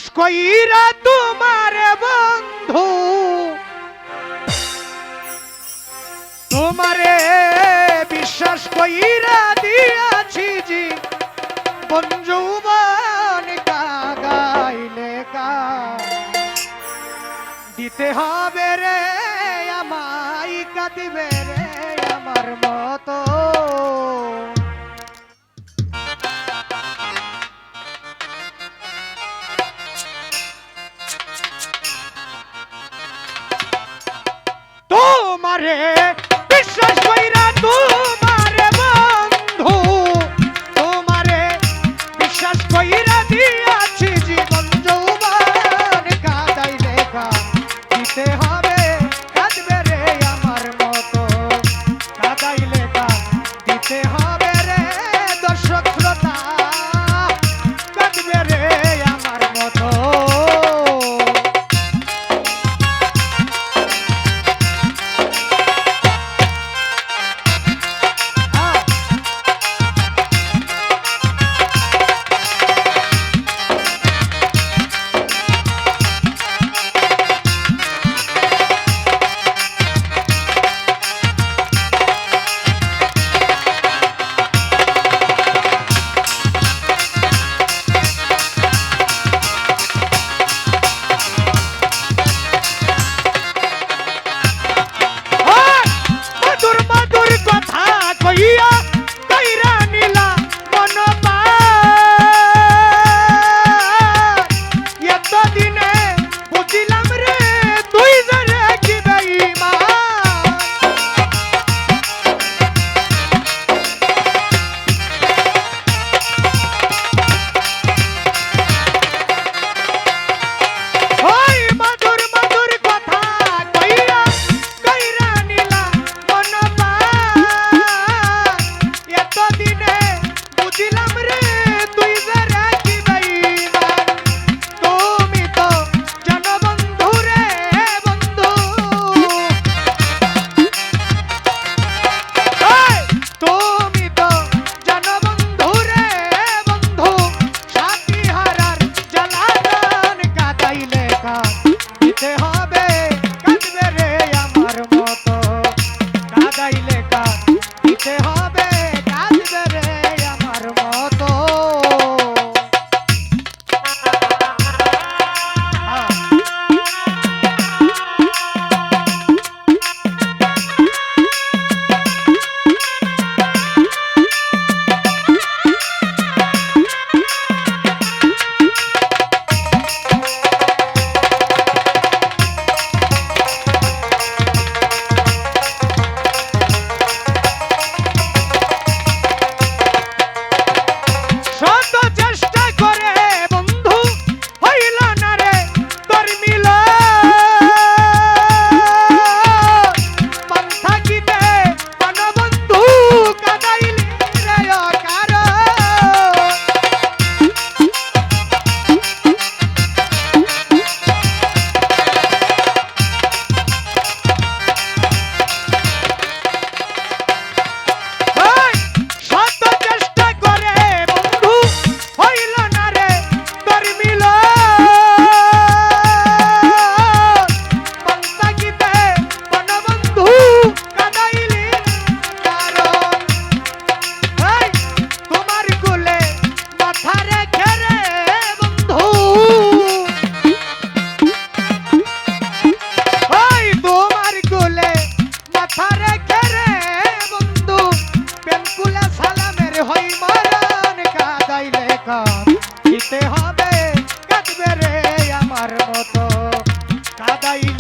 বিশ্বাস কইরা তোমারে বন্ধু তোমারে বিশ্বাস কইরা দিয়াছি জি বঞ্জুবান কাগাইলে কা দিতে হবে রে আমায় কাঁদিবে রে আমার মতো তোমারে বিশ্বাস কইরা তোমারে বন্ধু তোমারে বিশ্বাস কইরা দিয়াছি জীবন যৌবন কাঁদাইলে দিতে হবে কাঁদবে রে আমার মতো কাঁদাইলে দিতে হবে রে দর্শক শ্রোতা কাঁদবে রে আমার মতো দিতে হবে কাঁদবে রে আমার মতো কাঁদাইলে